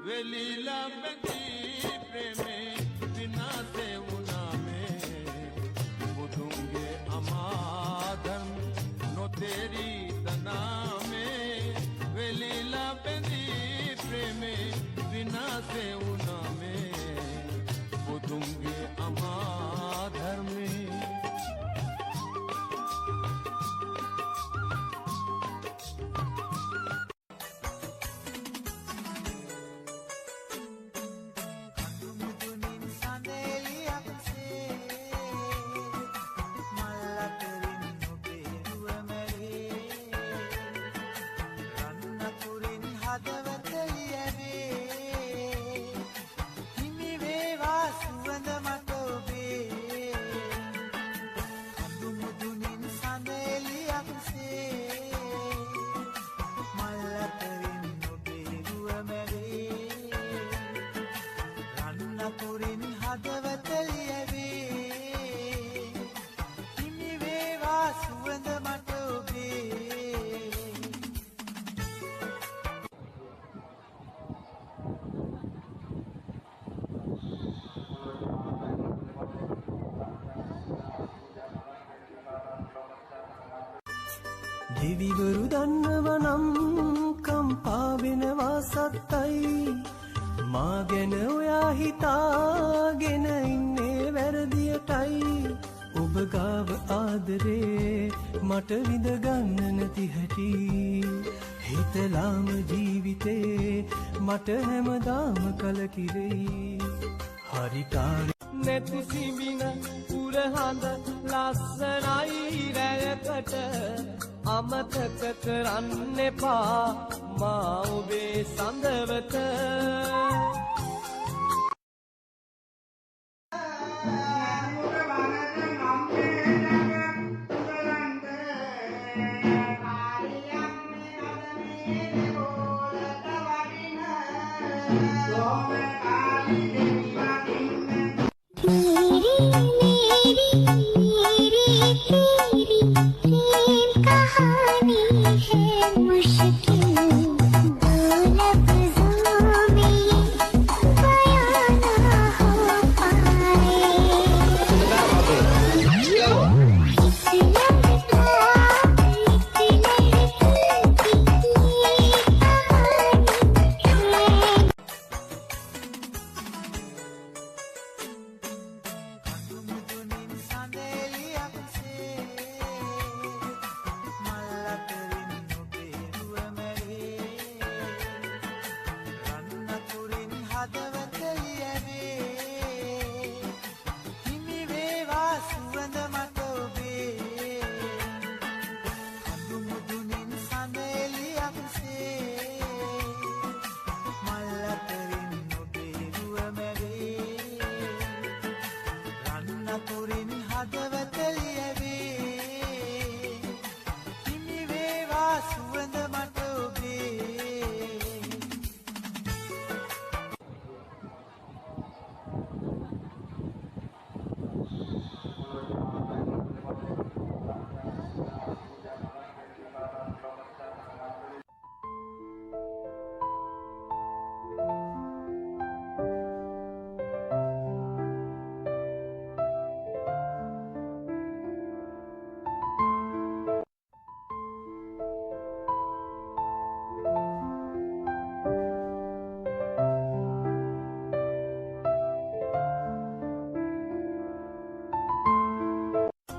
वेलीला बंदी प्रेमे बिना से उना में बुधूंगे अमाधम नो तेरी तना में वेलीला बंदी प्रेमे बिना से उना में बुधूंगे अमाधर में දෙවිවරු දන්නවනම් කම්පා වෙනවා සත්තයි මා ගැන ඔයා හිතාගෙන ඉන්නේ වැරදියටයි ඔබ ගාව ආදරේ මට විඳ ගන්න නැති හැටි හිතලාම ජීවිතේ මට හැමදාම කලකිරෙයි හරි කාලේ නැති සිඹින උරහඳ ලස්සනයි රැයකට අමතක කරන්න එපා මා ඔබේ සඳවත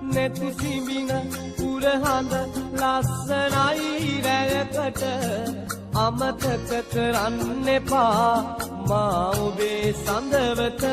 නැති සිඹින උරහඳ ලස්සනයි රැයකට අමතක කරන්න එපා මා ඔබේ සඳවත